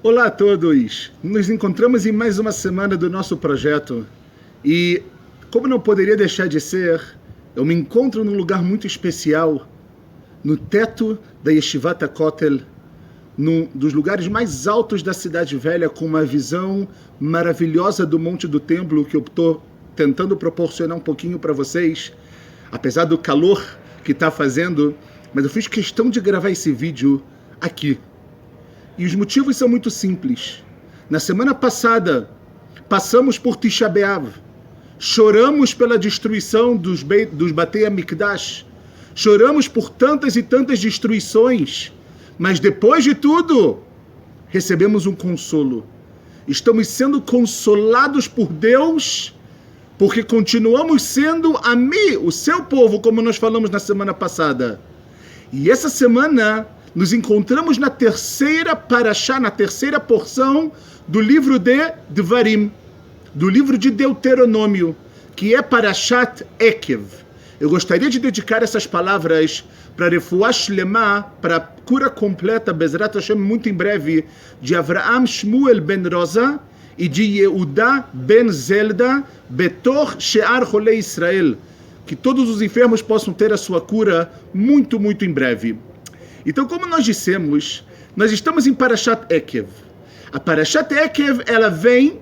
Olá a todos! Nos encontramos em mais uma semana do nosso projeto e, como não poderia deixar de ser, eu me encontro num lugar muito especial, no teto da Yeshivat HaKotel, num dos lugares mais altos da Cidade Velha, com uma visão maravilhosa do Monte do Templo, que eu estou tentando proporcionar um pouquinho para vocês, apesar do calor que está fazendo, mas eu fiz questão de gravar esse vídeo aqui. E os motivos são muito simples. Na semana passada, passamos por Tisha B'Av, choramos pela destruição dos Batei HaMikdash, choramos por tantas e tantas destruições, mas depois de tudo, recebemos um consolo. Estamos sendo consolados por Deus, porque continuamos sendo o seu povo, como nós falamos na semana passada. E essa semana nos encontramos na terceira parashá, na terceira porção do livro de Devarim, do livro de Deuteronômio, que é Parashat Ekev. Eu gostaria de dedicar essas palavras para Refuah Shlema, para a cura completa, Bezrat Hashem, muito em breve, de Avraham Shmuel ben Rosa e de Yehuda ben Zelda, Betor She'ar Cholei Israel. Que todos os enfermos possam ter a sua cura muito, muito em breve. Então, como nós dissemos, nós estamos em Parashat Ekev. A Parashat Ekev, ela vem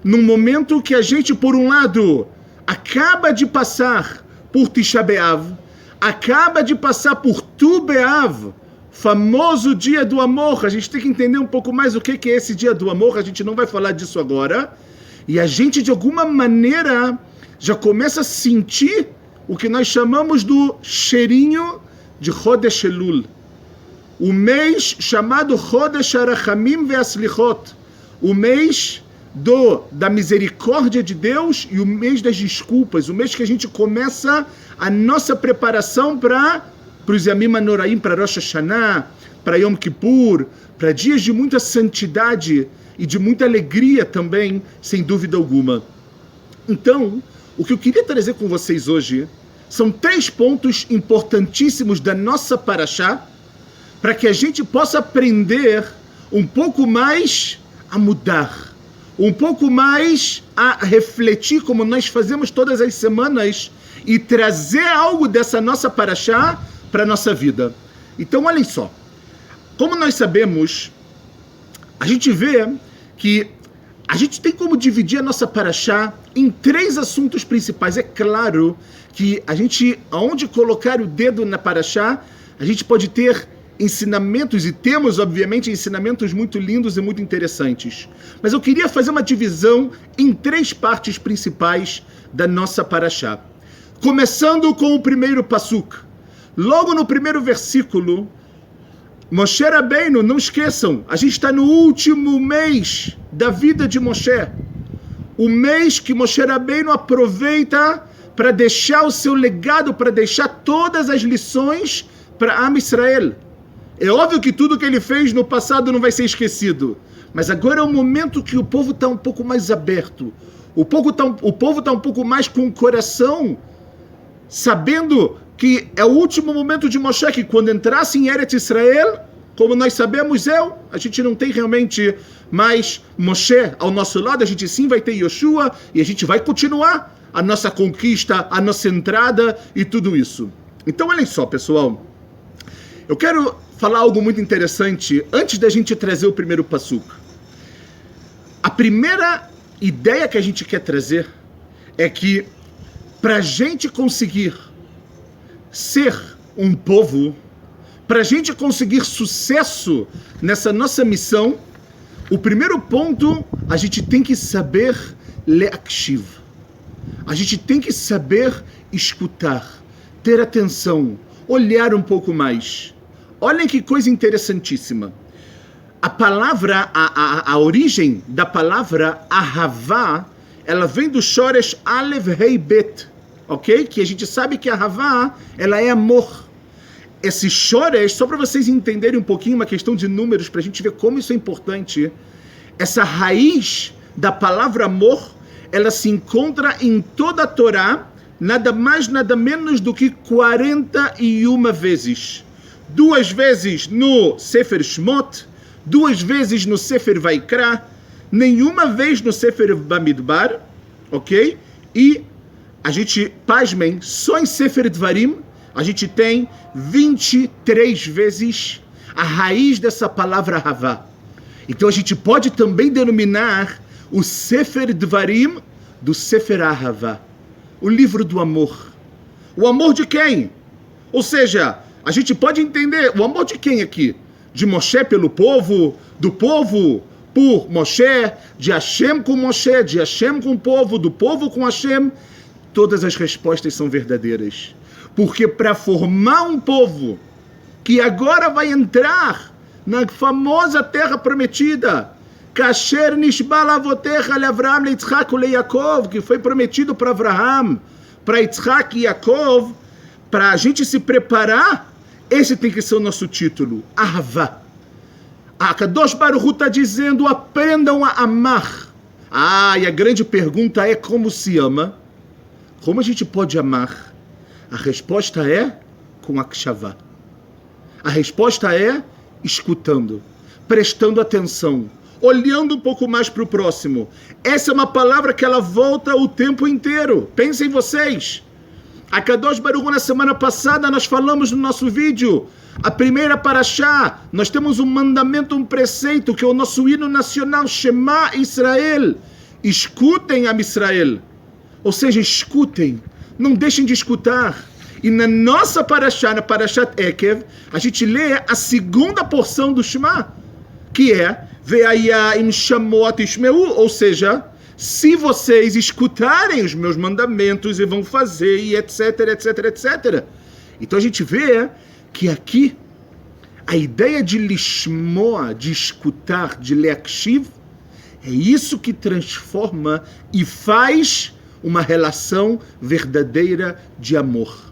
num momento que a gente, por um lado, acaba de passar por Tisha B'Av, acaba de passar por Tu B'Av, famoso dia do amor. A gente tem que entender um pouco mais o que é esse dia do amor, a gente não vai falar disso agora. E a gente, de alguma maneira, já começa a sentir o que nós chamamos do cheirinho de Chodesh Elul. O mês chamado Chodesh HaRachamim ve'Aslichot, o mês da misericórdia de Deus e o mês das desculpas, o mês que a gente começa a nossa preparação para os Yamim HaNoraim, para Rosh Hashanah, para Yom Kippur, para dias de muita santidade e de muita alegria também, sem dúvida alguma. Então, o que eu queria trazer com vocês hoje são 3 pontos importantíssimos da nossa parashá, para que a gente possa aprender um pouco mais a mudar, um pouco mais a refletir, como nós fazemos todas as semanas, e trazer algo dessa nossa parashá para a nossa vida. Então, olhem só. Como nós sabemos, a gente vê que a gente tem como dividir a nossa parashá em 3 assuntos principais. É claro que a gente, aonde colocar o dedo na parashá, a gente pode ter ensinamentos, e temos, obviamente, ensinamentos muito lindos e muito interessantes. Mas eu queria fazer uma divisão em 3 partes principais da nossa parashá. Começando com o primeiro pasuk. Logo no primeiro versículo, Moshe Rabbeinu, não esqueçam, a gente está no último mês da vida de Moshe. O mês que Moshe Rabbeinu aproveita para deixar o seu legado, para deixar todas as lições para Am Israel. É óbvio que tudo que ele fez no passado não vai ser esquecido, mas agora é o momento que o povo está um pouco mais aberto, o povo está um pouco mais com o coração, sabendo que é o último momento de Moshe, que quando entrasse em Eretz Israel, como nós sabemos, a gente não tem realmente mais Moshe ao nosso lado, a gente sim vai ter Yoshua, e a gente vai continuar a nossa conquista, a nossa entrada e tudo isso. Então olhem só, pessoal, eu quero falar algo muito interessante antes da gente trazer o primeiro pasuk. A primeira ideia que a gente quer trazer é que para a gente conseguir ser um povo, para a gente conseguir sucesso nessa nossa missão, o primeiro ponto, a gente tem que saber leakshiv. A gente tem que saber escutar, ter atenção, olhar um pouco mais. Olhem que coisa interessantíssima. A palavra, a origem da palavra ahavá, ela vem do shoresh Alev Hei Bet, ok? Que a gente sabe que ahavá, ela é amor. esse shoresh, só para vocês entenderem um pouquinho uma questão de números, para a gente ver como isso é importante, essa raiz da palavra amor, ela se encontra em toda a Torá, nada mais, nada menos do que 41 vezes. 2 vezes no Sefer Shmot, 2 vezes no Sefer Vaikra, nenhuma vez no Sefer Bamidbar, ok? E a gente, pasmem, só em Sefer Dvarim, a gente tem 23 vezes a raiz dessa palavra Havá. Então a gente pode também denominar o Sefer Dvarim do Sefer Ahavá, o livro do amor. O amor de quem? Ou seja, a gente pode entender o amor de quem aqui? De Moshe pelo povo, do povo por Moshe, de Hashem com Moshe, de Hashem com o povo, do povo com Hashem. Todas as respostas são verdadeiras. Porque para formar um povo que agora vai entrar na famosa terra prometida, Kasher nishba lavotecha leAvraham, leYitzchak uleYaakov, que foi prometido para Avraham, para Yitzchak e Yaakov, para a gente se preparar, esse tem que ser o nosso título, Ahavá. A Kadosh Baruch Hu está dizendo, aprendam a amar. E a grande pergunta é como se ama? Como a gente pode amar? A resposta é com Akshavá. A resposta é escutando, prestando atenção, olhando um pouco mais para o próximo. Essa é uma palavra que ela volta o tempo inteiro. Pensem vocês. A Kadosh Baruch Hu, na semana passada, nós falamos no nosso vídeo, a primeira parashá, nós temos um mandamento, um preceito, que é o nosso hino nacional, Shema Israel. Escutem a Israel. Ou seja, escutem, não deixem de escutar. E na nossa parashá, na Parashat Ekev, a gente lê a segunda porção do Shema, que é Ve'aya im shamot ishmeu, ou seja, se vocês escutarem os meus mandamentos e vão fazer, e etc, etc, etc. Então a gente vê que aqui a ideia de lishmoa, de escutar, de leakshiv, é isso que transforma e faz uma relação verdadeira de amor.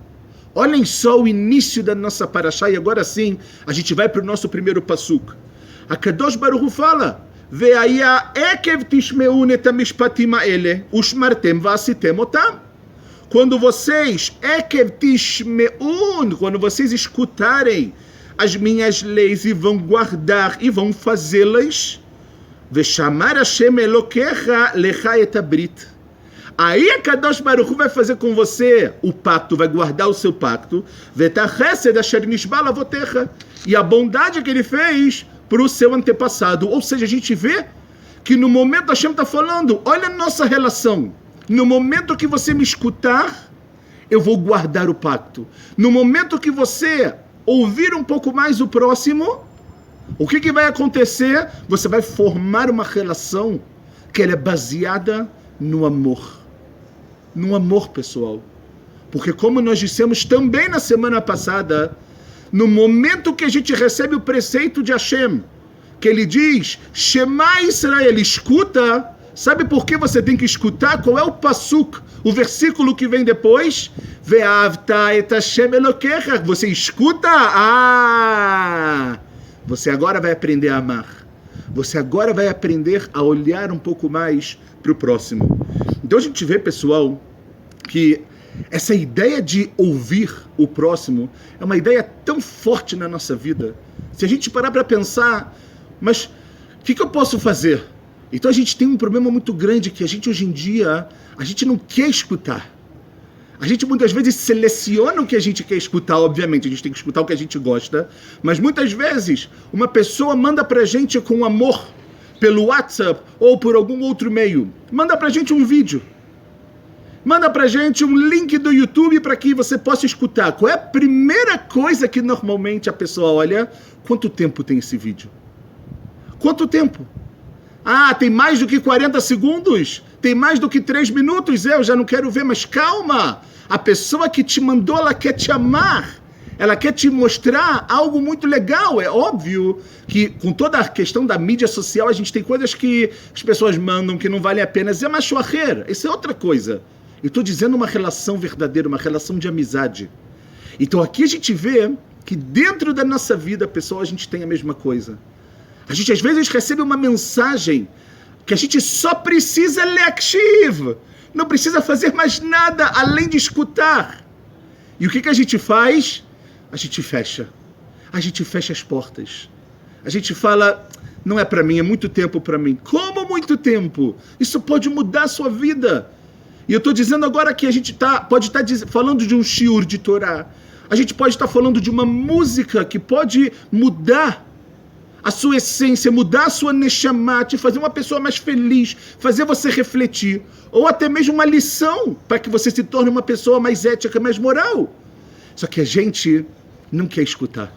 Olhem só o início da nossa parashá, e agora sim a gente vai para o nosso primeiro pasuk. A Kadosh Baruch Hu fala, Ve'aya ekev tishmeun et hamishpatim ha'ele ushmartem va'asitem otam. Quando vocês, ekev tishmeun, quando vocês escutarem as minhas leis e vão guardar e vão fazê-las, Ve'shamar Hashem Elokecha lecha et habrit. Aí a Kadosh Baruch Hu vai fazer com você o pacto, vai guardar o seu pacto, Ve'tachesed asher nishba lavotecha, e a bondade que ele fez para o seu antepassado. Ou seja, a gente vê que no momento Hashem está falando, olha a nossa relação, no momento que você me escutar, eu vou guardar o pacto. No momento que você ouvir um pouco mais o próximo, o que vai acontecer? Você vai formar uma relação que ela é baseada no amor. No amor, pessoal. Porque como nós dissemos também na semana passada, no momento que a gente recebe o preceito de Hashem, que ele diz, Shema Israel, escuta, sabe por que você tem que escutar? Qual é o pasuk, o versículo que vem depois? Ve'avta et Hashem Elokecha, você escuta? Você agora vai aprender a amar. Você agora vai aprender a olhar um pouco mais para o próximo. Então a gente vê, pessoal, que essa ideia de ouvir o próximo é uma ideia tão forte na nossa vida. Se a gente parar para pensar, mas o que eu posso fazer? Então a gente tem um problema muito grande, que a gente hoje em dia, a gente não quer escutar. A gente muitas vezes seleciona o que a gente quer escutar, obviamente, a gente tem que escutar o que a gente gosta, mas muitas vezes uma pessoa manda pra gente com amor, pelo WhatsApp ou por algum outro meio, manda pra gente um vídeo, manda pra gente um link do YouTube para que você possa escutar. Qual é a primeira coisa que normalmente a pessoa olha? Quanto tempo tem esse vídeo? Quanto tempo? Tem mais do que 40 segundos? Tem mais do que 3 minutos? Eu já não quero ver, mas calma! A pessoa que te mandou, ela quer te amar. Ela quer te mostrar algo muito legal. É óbvio que com toda a questão da mídia social, a gente tem coisas que as pessoas mandam que não valem a pena. Zé machoarreira, isso é outra coisa. Eu estou dizendo uma relação verdadeira, uma relação de amizade. Então aqui a gente vê que dentro da nossa vida, pessoal, a gente tem a mesma coisa. A gente às vezes recebe uma mensagem que a gente só precisa lekshiv, não precisa fazer mais nada além de escutar. E o que a gente faz? A gente fecha as portas. A gente fala, não é para mim, é muito tempo para mim. Como muito tempo? Isso pode mudar a sua vida. E eu estou dizendo agora que a gente pode estar falando de um shiur de Torá. A gente pode estar falando de uma música que pode mudar a sua essência, mudar a sua neshama, te fazer uma pessoa mais feliz, fazer você refletir. Ou até mesmo uma lição para que você se torne uma pessoa mais ética, mais moral. Só que a gente não quer escutar.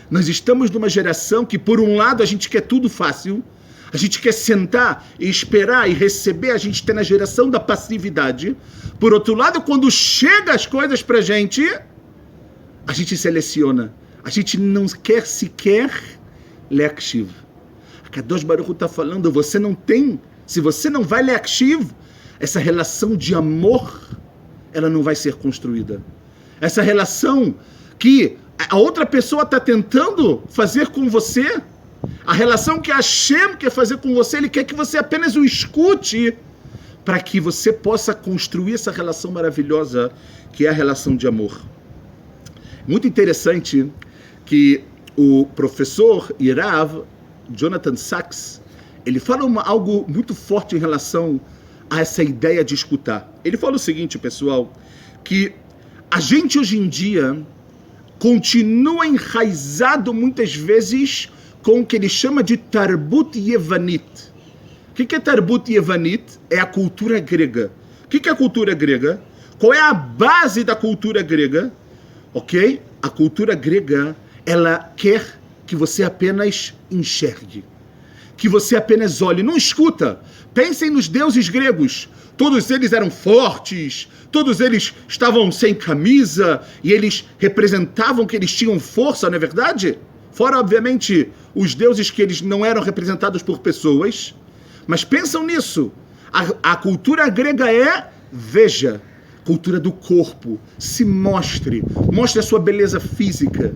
Nós estamos numa geração que, por um lado, a gente quer tudo fácil, a gente quer sentar e esperar e receber, a gente está na geração da passividade. Por outro lado, quando chegam as coisas para a gente seleciona. A gente não quer sequer lekshiv. A Kadosh Baruch Hu está falando, você não tem, se você não vai lekshiv, essa relação de amor, ela não vai ser construída. Essa relação que a outra pessoa está tentando fazer com você, a relação que a Hashem quer fazer com você, ele quer que você apenas o escute para que você possa construir essa relação maravilhosa que é a relação de amor. Muito interessante que o professor Irav, Jonathan Sachs, ele fala algo muito forte em relação a essa ideia de escutar. Ele fala o seguinte, pessoal, que a gente hoje em dia continua enraizado muitas vezes com o que ele chama de Tarbut Yevanit. O que é Tarbut Yevanit? É a cultura grega. O que é a cultura grega? Qual é a base da cultura grega? Ok? A cultura grega, ela quer que você apenas enxergue, que você apenas olhe, não escuta. Pensem nos deuses gregos. Todos eles eram fortes, todos eles estavam sem camisa e eles representavam que eles tinham força, não é verdade? Fora, obviamente, os deuses que eles não eram representados por pessoas. Mas pensam nisso. A cultura grega é, veja, cultura do corpo. Se mostre a sua beleza física.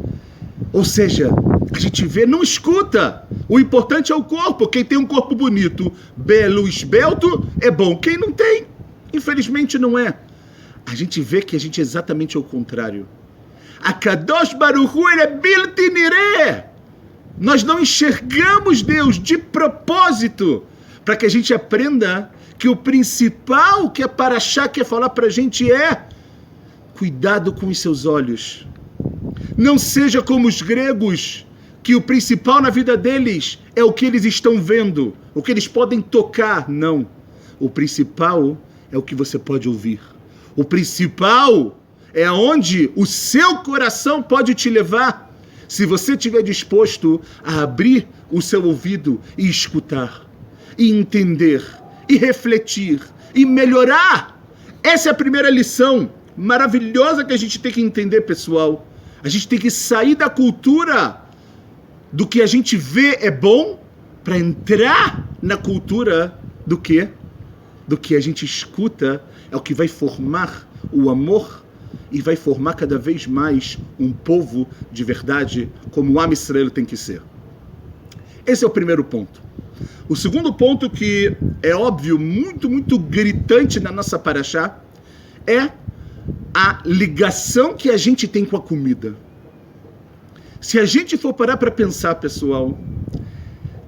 Ou seja, a gente vê, não escuta. O importante é o corpo. Quem tem um corpo bonito, belo, esbelto, é bom. Quem não tem, infelizmente não é. A gente vê que a gente é exatamente ao contrário. A Kadosh Baruch Hu, ele é bilti nireh. Nós não enxergamos Deus de propósito para que a gente aprenda que o principal que a Parashá quer falar para a gente é cuidado com os seus olhos. Não seja como os gregos, que o principal na vida deles é o que eles estão vendo, o que eles podem tocar. Não. O principal é o que você pode ouvir. O principal é aonde o seu coração pode te levar, se você estiver disposto a abrir o seu ouvido e escutar, e entender, e refletir, e melhorar. Essa é a primeira lição maravilhosa que a gente tem que entender, pessoal. A gente tem que sair da cultura do que a gente vê é bom para entrar na cultura do que a gente escuta, é o que vai formar o amor e vai formar cada vez mais um povo de verdade, como o Am Israel tem que ser. Esse é o primeiro ponto. O segundo ponto, que é óbvio, muito, muito gritante na nossa Parashá, é a ligação que a gente tem com a comida. Se a gente for parar para pensar, pessoal,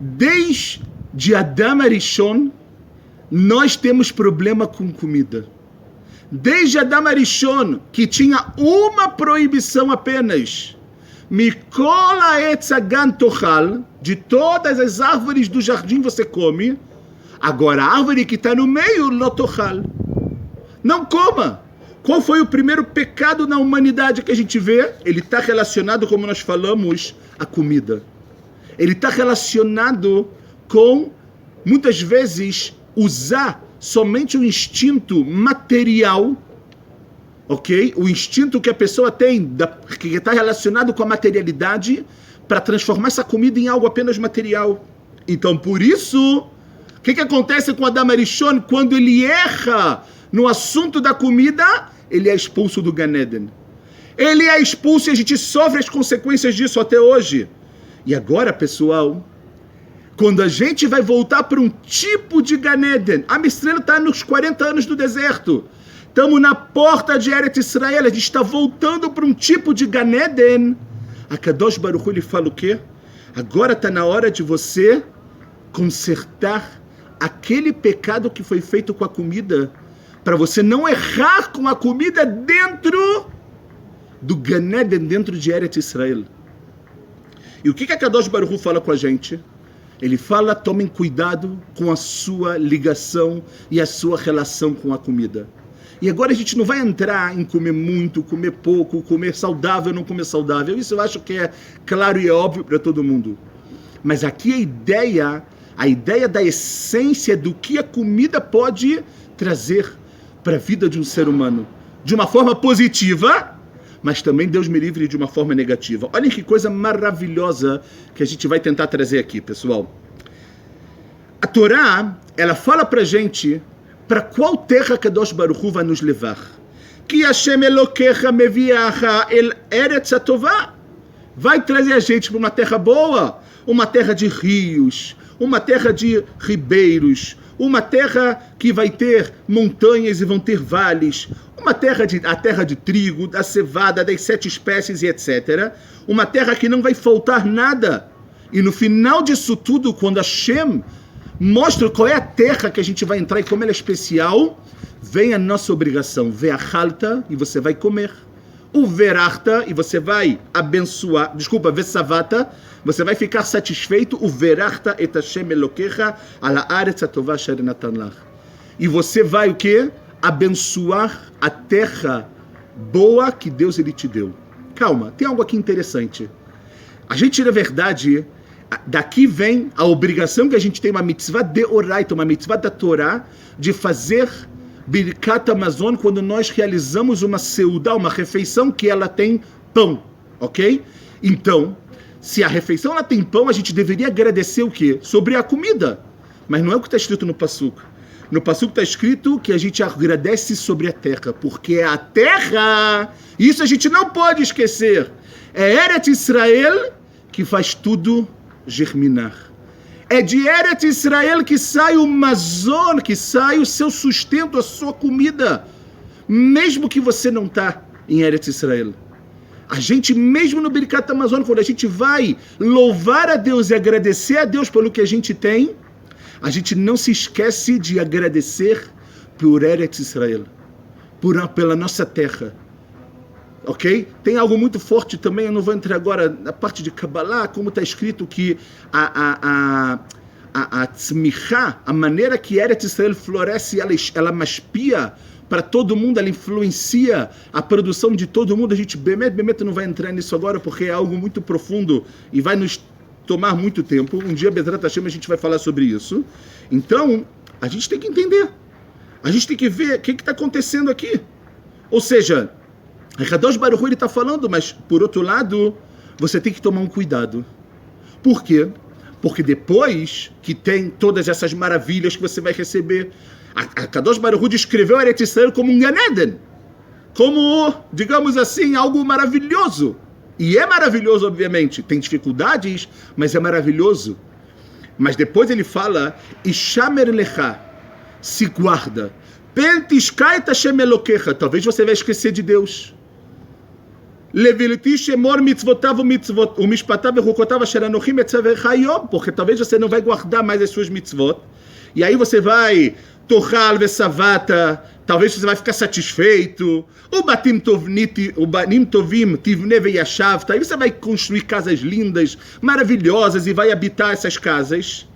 desde Adam Arishon, nós temos problema com comida. Desde Adam Arishon, que tinha uma proibição apenas, Mikol ha'etz hagan tochal, de todas as árvores do jardim você come, agora a árvore que está no meio, lo tochal. Não coma. Qual foi o primeiro pecado na humanidade que a gente vê? Ele está relacionado, como nós falamos, à comida. Ele está relacionado com, muitas vezes, usar somente o instinto material, ok? O instinto que a pessoa tem, que está relacionado com a materialidade, para transformar essa comida em algo apenas material. Então, por isso, o que acontece com Adam Arishon? Quando ele erra no assunto da comida, ele é expulso do Gan Eden. Ele é expulso e a gente sofre as consequências disso até hoje. E agora, pessoal, quando a gente vai voltar para um tipo de Gan Eden, a Israel está nos 40 anos do deserto. Estamos na porta de Eretz Israel, a gente está voltando para um tipo de Gan Eden. A Kadosh Baruch Hu, ele fala o quê? Agora está na hora de você consertar aquele pecado que foi feito com a comida, para você não errar com a comida dentro do Gan Eden, dentro de Eretz Israel. E o que a Kadosh Baruch Hu fala com a gente? Ele fala, tomem cuidado com a sua ligação e a sua relação com a comida. E agora a gente não vai entrar em comer muito, comer pouco, comer saudável, não comer saudável. Isso eu acho que é claro e óbvio para todo mundo. Mas aqui a ideia da essência do que a comida pode trazer para a vida de um ser humano. De uma forma positiva, mas também, Deus me livre, de uma forma negativa. Olhem que coisa maravilhosa que a gente vai tentar trazer aqui, pessoal. A Torá, ela fala para a gente para qual terra Kadosh Baruch Hu vai nos levar. Que Hashem Elokecha meviacha el Eretz Atová. Vai trazer a gente para uma terra boa, uma terra de rios, uma terra de ribeiros, uma terra que vai ter montanhas e vão ter vales, a terra de trigo, da cevada, das 7 espécies e etc. Uma terra que não vai faltar nada. E no final disso tudo, quando Hashem mostra qual é a terra que a gente vai entrar e como ela é especial, vem a nossa obrigação. Ve'achalta, e você vai comer. O verachta, e você vai abençoar. Desculpa, ve'savata, você vai ficar satisfeito. O verachta et Hashem Elokecha ala aretz atová asher natan lach. E você vai o quê? Abençoar a terra boa que Deus ele te deu. Calma, tem algo aqui interessante. A gente, na verdade, daqui vem a obrigação que a gente tem, uma mitzvah de oraita, uma mitzvah da Torá, de fazer Birkat Hamazon quando nós realizamos uma seudá, uma refeição que ela tem pão, ok? Então, se a refeição ela tem pão, a gente deveria agradecer o quê? Sobre a comida. Mas não é o que está escrito no Passuco. No Passuco está escrito que a gente agradece sobre a terra, porque é a terra, isso a gente não pode esquecer, é Eretz Israel que faz tudo germinar. É de Eretz Israel que sai o mazon, que sai o seu sustento, a sua comida, mesmo que você não está em Eretz Israel. A gente, mesmo no Birkat Hamazon, quando a gente vai louvar a Deus e agradecer a Deus pelo que a gente tem, a gente não se esquece de agradecer por Eretz Israel, pela nossa terra. Ok? Tem algo muito forte também, eu não vou entrar agora na parte de Kabbalah, como está escrito que a tzmichá, a maneira que Eretz Israel floresce, ela maspia para todo mundo, ela influencia a produção de todo mundo. A gente, Bemet não vai entrar nisso agora, porque é algo muito profundo e vai nos tomar muito tempo. Um dia, Bezrat Hashem, a gente vai falar sobre isso. Então, a gente tem que entender. A gente tem que ver o que está acontecendo aqui. Ou seja, a Kadosh Baruch Hu está falando, mas, por outro lado, você tem que tomar um cuidado. Por quê? Porque depois que tem todas essas maravilhas que você vai receber, a Kadosh Baruch Hu descreveu Eretz Israel como um Gan Eden, como, digamos assim, algo maravilhoso. E é maravilhoso, obviamente. Tem dificuldades, mas é maravilhoso. Mas depois ele fala, Ishamer lecha, se guarda. Pentishkai Hashem Elokecha, talvez você vai esquecer de Deus. Levilti shemor mitzvotav umishpatav vechukotav asher anochim etzavecha hayom, porque talvez você não vai guardar mais as suas mitzvot. E aí você vai tochal vesavata, talvez você vai ficar satisfeito. O batim tovim tivne veyashavta, aí você vai construir casas lindas, maravilhosas e vai habitar essas casas.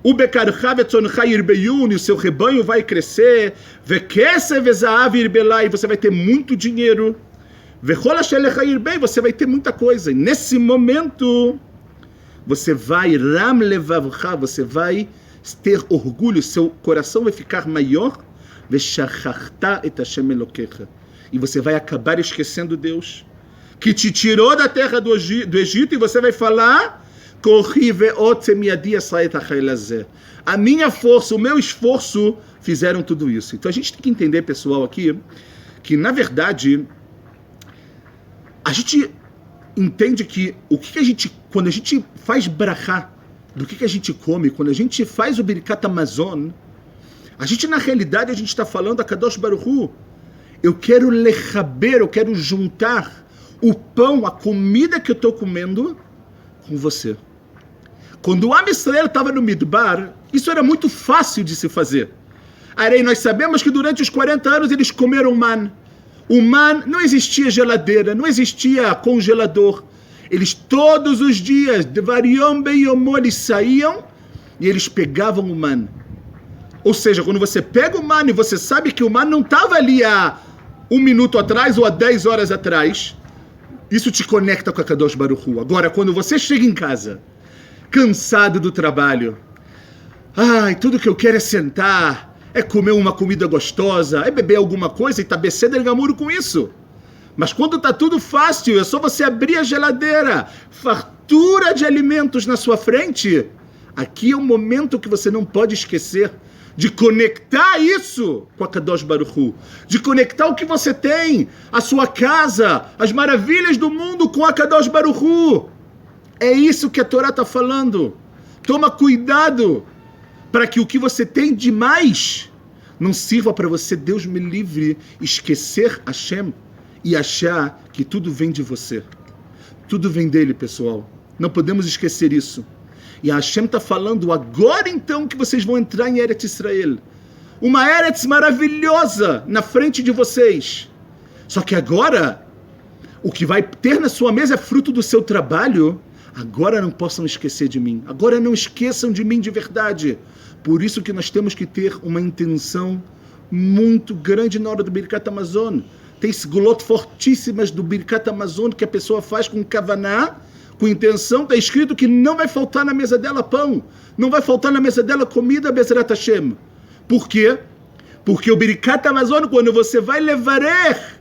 O bekarcha vetzoncha irbeyun, e o seu rebanho vai crescer. Vekesev vezahav irbelai, você vai ter muito dinheiro. Vechol ashelecha irbei, você vai ter muita coisa. E nesse momento, você vai ram levavcha, você vai ter orgulho, seu coração vai ficar maior. Veshachachta et Hashem Elokecha, e você vai acabar esquecendo Deus, que te tirou da terra do Egito, e você vai falar, a minha força, o meu esforço fizeram tudo isso. Então a gente tem que entender, pessoal, aqui, que na verdade A gente entende que quando a gente faz brachá, do que a gente come, quando a gente faz o Birkat Hamazon, a gente, na realidade, a gente está falando a Kadosh Baruch Hu, eu quero lechaber, eu quero juntar o pão, a comida que eu estou comendo, com você. Quando o Am Israel estava no Midbar, isso era muito fácil de se fazer. Aí nós sabemos que durante os 40 anos eles comeram man. O man, não existia geladeira, não existia congelador. Eles todos os dias, devariam beyomó, eles saíam e eles pegavam o man. Ou seja, quando você pega o man e você sabe que o man não estava ali há 1 minuto atrás ou há 10 horas atrás, isso te conecta com a Kadosh Baruch Hu. Agora, quando você chega em casa, cansado do trabalho, tudo que eu quero é sentar, é comer uma comida gostosa, é beber alguma coisa e tá beceder gamuro com isso. Mas quando tá tudo fácil, é só você abrir a geladeira, fartura de alimentos na sua frente. Aqui é um momento que você não pode esquecer de conectar isso com a Kadosh Baruch Hu, de conectar o que você tem, a sua casa, as maravilhas do mundo com a Kadosh Baruch Hu. É isso que a Torá está falando. Toma cuidado para que o que você tem de mais não sirva para você, Deus me livre, esquecer Hashem e achar que tudo vem de você. Tudo vem dele, pessoal. Não podemos esquecer isso. E a Hashem está falando agora então que vocês vão entrar em Eretz Israel. Uma Eretz maravilhosa na frente de vocês. Só que agora, o que vai ter na sua mesa é fruto do seu trabalho. Agora não possam esquecer de mim. Agora não esqueçam de mim de verdade. Por isso que nós temos que ter uma intenção muito grande na hora do Birkat Hamazon. Tem segulot fortíssimas do Birkat Hamazon que a pessoa faz com kavaná, com intenção. Está escrito que não vai faltar na mesa dela pão. Não vai faltar na mesa dela comida, Bezrat Hashem. Por quê? Porque o Birkat Hamazon, quando você vai levarer,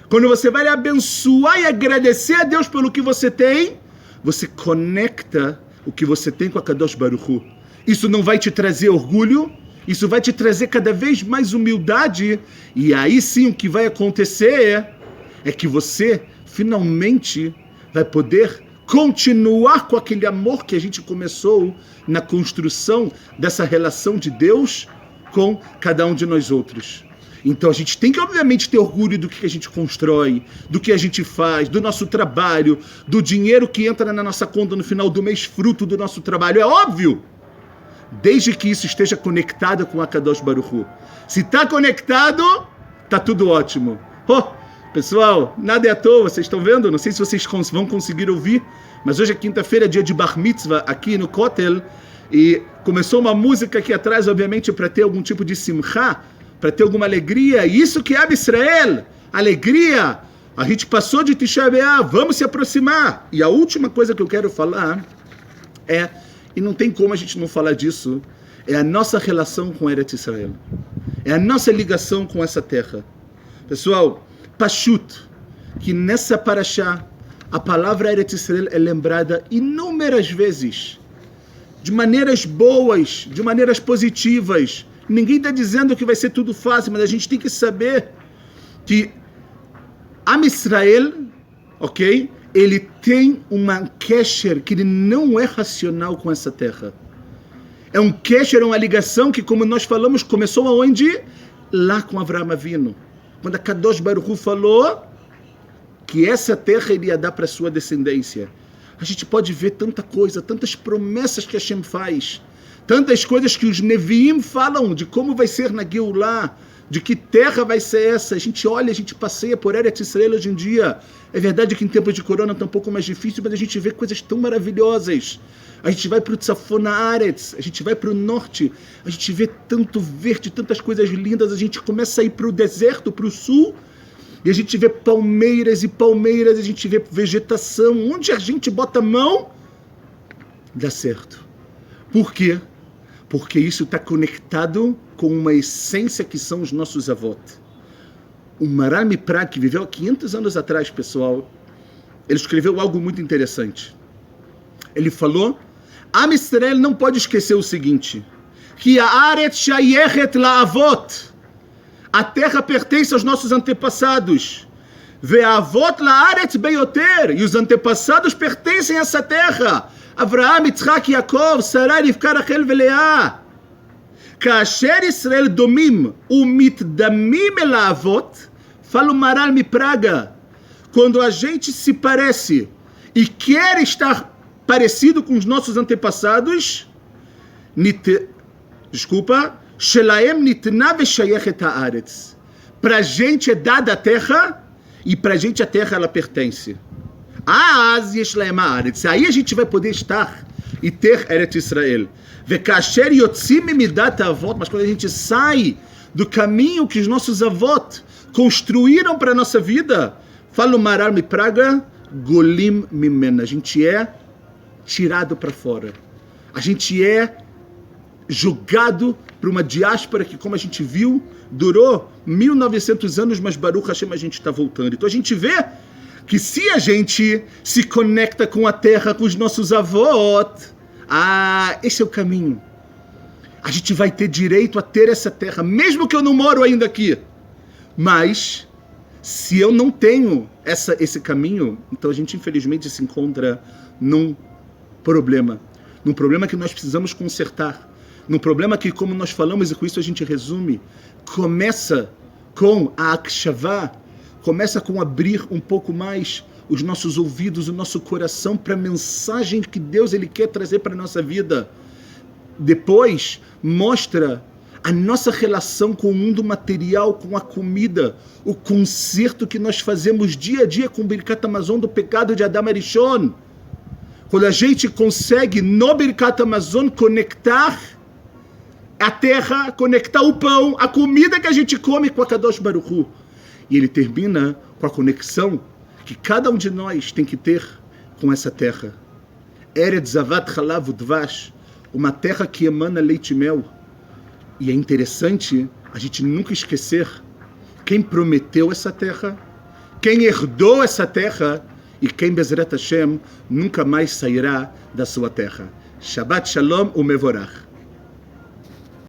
quando você vai abençoar e agradecer a Deus pelo que você tem, você conecta o que você tem com a Kadosh Baruch Hu. Isso não vai te trazer orgulho, isso vai te trazer cada vez mais humildade, e aí sim o que vai acontecer é que você finalmente vai poder continuar com aquele amor que a gente começou na construção dessa relação de Deus com cada um de nós outros. Então a gente tem que obviamente ter orgulho do que a gente constrói, do que a gente faz, do nosso trabalho, do dinheiro que entra na nossa conta no final do mês, fruto do nosso trabalho, é óbvio, desde que isso esteja conectado com a Kadosh Baruch Hu. Se está conectado, está tudo ótimo. Pessoal, nada é à toa, vocês estão vendo? Não sei se vocês vão conseguir ouvir, mas hoje é quinta-feira, dia de Bar Mitzvah aqui no Kotel, e começou uma música aqui atrás, obviamente, para ter algum tipo de simcha, para ter alguma alegria, e isso que é Am Israel, alegria. A gente passou de Tisha B'Av, vamos se aproximar. E a última coisa que eu quero falar é, e não tem como a gente não falar disso, é a nossa relação com Eretz Israel. É a nossa ligação com essa terra. Pessoal, Pashut, que nessa parashá, a palavra Eretz Israel é lembrada inúmeras vezes, de maneiras boas, de maneiras positivas. Ninguém está dizendo que vai ser tudo fácil, mas a gente tem que saber que Am Israel, ok? Ele tem uma kesher que ele não é racional com essa terra. É um kesher, uma ligação que, como nós falamos, começou aonde? Lá com Avraham Avinu. Quando a Kadosh Baruch Hu falou que essa terra ele ia dar para sua descendência. A gente pode ver tanta coisa, tantas promessas que Hashem faz, tantas coisas que os Neviim falam de como vai ser na Geulah, de que terra vai ser essa. A gente olha, a gente passeia por Eretz Israel hoje em dia. É verdade que em tempos de corona está um pouco mais difícil, mas a gente vê coisas tão maravilhosas. A gente vai para o Tzafon Haaretz, a gente vai para o norte, a gente vê tanto verde, tantas coisas lindas, a gente começa a ir para o deserto, para o sul, e a gente vê palmeiras e palmeiras, a gente vê vegetação. Onde a gente bota a mão, dá certo. Por quê? Porque isso está conectado com uma essência que são os nossos avós. O Maharal Miprak, que viveu há 500 anos atrás, pessoal, ele escreveu algo muito interessante. Ele falou, Am Israel não pode esquecer o seguinte, que a Aretz Shayechet La'avot, a terra pertence aos nossos antepassados. Ve'avot la'aretz beyoter. E os antepassados pertencem a essa terra. Avraham, Yitzhak, Yaakov, Sarai, Rivka, Rachel veLeah. Kasher Israel domim umitdamim el ha'avot. Fala o Maral Mipraga. Quando a gente se parece e quer estar parecido com os nossos antepassados, Shelaem nitna veshayechet haaretz. Para a gente é dada a terra e para a gente a terra ela pertence. Az yeshleem haaretz. Aí a gente vai poder estar e ter Eretz Israel. Vekasher yotzim midat avot. Mas quando a gente sai do caminho que os nossos avós construíram para a nossa vida, fala o Maral Mipraga, golim mimena. A gente é tirado para fora. A gente é jogado para uma diáspora que, como a gente viu, durou 1900 anos, mas Baruch Hashem a gente está voltando. Então a gente vê que se a gente se conecta com a terra, com os nossos avós, esse é o caminho. A gente vai ter direito a ter essa terra, mesmo que eu não moro ainda aqui. Mas, se eu não tenho esse caminho, então a gente infelizmente se encontra num problema que nós precisamos consertar, num problema que, como nós falamos, e com isso a gente resume, começa com a akshavá, começa com abrir um pouco mais os nossos ouvidos, o nosso coração para a mensagem que Deus ele quer trazer para a nossa vida. Depois, mostra a nossa relação com o mundo material, com a comida, o conserto que nós fazemos dia a dia com o Birkat Hamazon do pecado de Adam Arishon. Quando a gente consegue, no Birkat Hamazon, conectar a terra, conectar o pão, a comida que a gente come com a Kadosh Baruch Hu. E ele termina com a conexão que cada um de nós tem que ter com essa terra. Eretz Zavat Chalav Udvash, uma terra que emana leite e mel. E é interessante a gente nunca esquecer quem prometeu essa terra, quem herdou essa terra e quem, Bezrat Hashem, nunca mais sairá da sua terra. Shabbat Shalom u'Mevorach.